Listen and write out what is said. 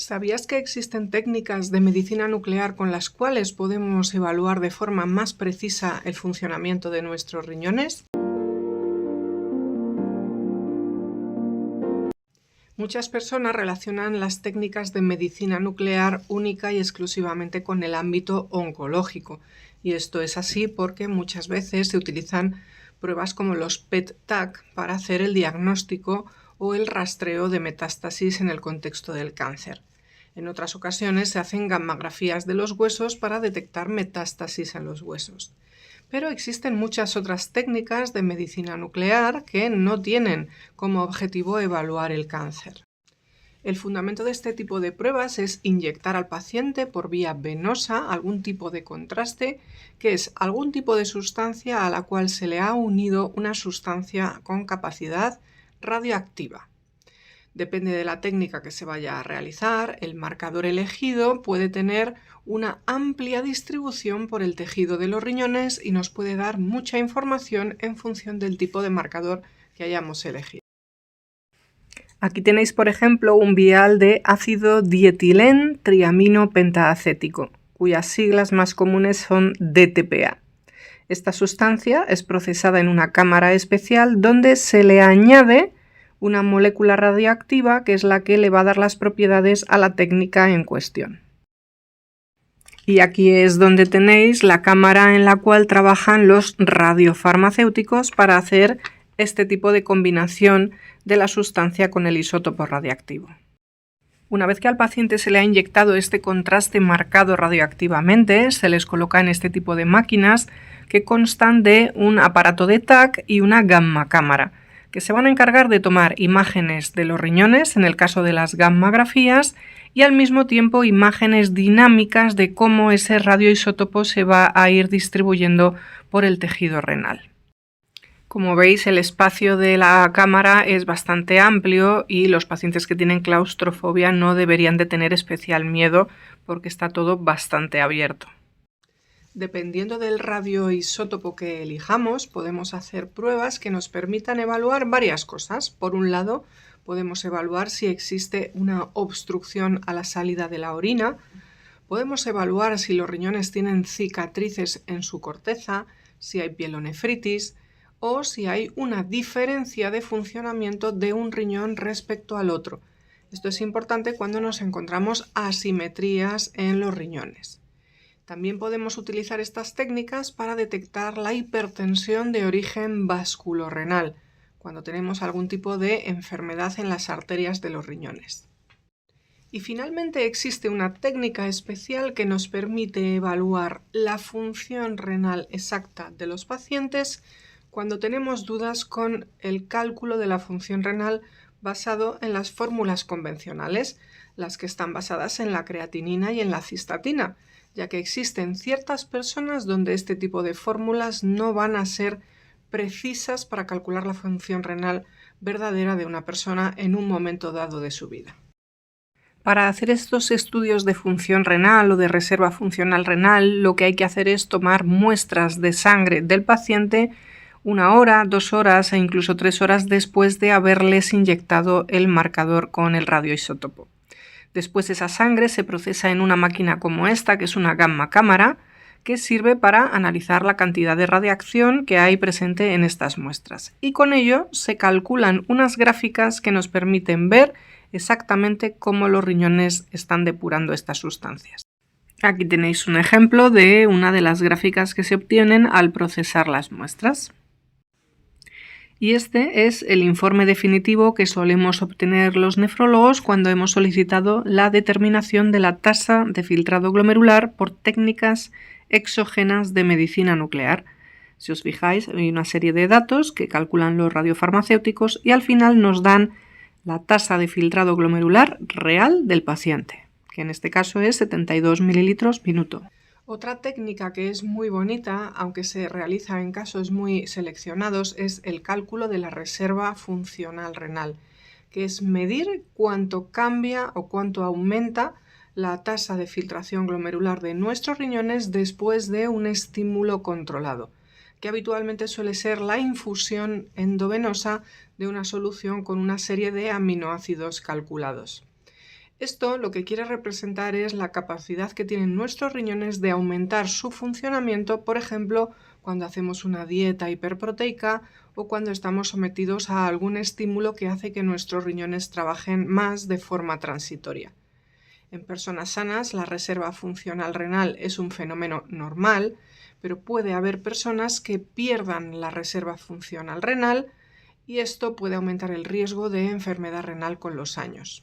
¿Sabías que existen técnicas de medicina nuclear con las cuales podemos evaluar de forma más precisa el funcionamiento de nuestros riñones? Muchas personas relacionan las técnicas de medicina nuclear única y exclusivamente con el ámbito oncológico, y esto es así porque muchas veces se utilizan pruebas como los PET-TAC para hacer el diagnóstico o el rastreo de metástasis en el contexto del cáncer. En otras ocasiones se hacen gammagrafías de los huesos para detectar metástasis en los huesos. Pero existen muchas otras técnicas de medicina nuclear que no tienen como objetivo evaluar el cáncer. El fundamento de este tipo de pruebas es inyectar al paciente por vía venosa algún tipo de contraste, que es algún tipo de sustancia a la cual se le ha unido una sustancia con capacidad radioactiva. Depende de la técnica que se vaya a realizar, el marcador elegido puede tener una amplia distribución por el tejido de los riñones y nos puede dar mucha información en función del tipo de marcador que hayamos elegido. Aquí tenéis, por ejemplo, un vial de ácido dietilén-triamino pentaacético, cuyas siglas más comunes son DTPA. Esta sustancia es procesada en una cámara especial donde se le añade una molécula radioactiva que es la que le va a dar las propiedades a la técnica en cuestión. Y aquí es donde tenéis la cámara en la cual trabajan los radiofarmacéuticos para hacer este tipo de combinación de la sustancia con el isótopo radiactivo. Una vez que al paciente se le ha inyectado este contraste marcado radioactivamente, se les coloca en este tipo de máquinas que constan de un aparato de TAC y una gamma cámara, que se van a encargar de tomar imágenes de los riñones, en el caso de las gammagrafías, y al mismo tiempo imágenes dinámicas de cómo ese radioisótopo se va a ir distribuyendo por el tejido renal. Como veis, el espacio de la cámara es bastante amplio y los pacientes que tienen claustrofobia no deberían de tener especial miedo porque está todo bastante abierto. Dependiendo del radioisótopo que elijamos, podemos hacer pruebas que nos permitan evaluar varias cosas. Por un lado, podemos evaluar si existe una obstrucción a la salida de la orina, podemos evaluar si los riñones tienen cicatrices en su corteza, si hay pielonefritis o si hay una diferencia de funcionamiento de un riñón respecto al otro. Esto es importante cuando nos encontramos asimetrías en los riñones. También podemos utilizar estas técnicas para detectar la hipertensión de origen vasculorrenal, cuando tenemos algún tipo de enfermedad en las arterias de los riñones. Y finalmente existe una técnica especial que nos permite evaluar la función renal exacta de los pacientes cuando tenemos dudas con el cálculo de la función renal basado en las fórmulas convencionales, las que están basadas en la creatinina y en la cistatina, ya que existen ciertas personas donde este tipo de fórmulas no van a ser precisas para calcular la función renal verdadera de una persona en un momento dado de su vida. Para hacer estos estudios de función renal o de reserva funcional renal, lo que hay que hacer es tomar muestras de sangre del paciente 1 hora, 2 horas e incluso 3 horas después de haberles inyectado el marcador con el radioisótopo. Después esa sangre se procesa en una máquina como esta, que es una gamma cámara, que sirve para analizar la cantidad de radiación que hay presente en estas muestras. Y con ello se calculan unas gráficas que nos permiten ver exactamente cómo los riñones están depurando estas sustancias. Aquí tenéis un ejemplo de una de las gráficas que se obtienen al procesar las muestras. Y este es el informe definitivo que solemos obtener los nefrólogos cuando hemos solicitado la determinación de la tasa de filtrado glomerular por técnicas exógenas de medicina nuclear. Si os fijáis, hay una serie de datos que calculan los radiofarmacéuticos y al final nos dan la tasa de filtrado glomerular real del paciente, que en este caso es 72 mililitros minuto. Otra técnica que es muy bonita, aunque se realiza en casos muy seleccionados, es el cálculo de la reserva funcional renal, que es medir cuánto cambia o cuánto aumenta la tasa de filtración glomerular de nuestros riñones después de un estímulo controlado, que habitualmente suele ser la infusión endovenosa de una solución con una serie de aminoácidos calculados. Esto lo que quiere representar es la capacidad que tienen nuestros riñones de aumentar su funcionamiento, por ejemplo, cuando hacemos una dieta hiperproteica o cuando estamos sometidos a algún estímulo que hace que nuestros riñones trabajen más de forma transitoria. En personas sanas, la reserva funcional renal es un fenómeno normal, pero puede haber personas que pierdan la reserva funcional renal y esto puede aumentar el riesgo de enfermedad renal con los años.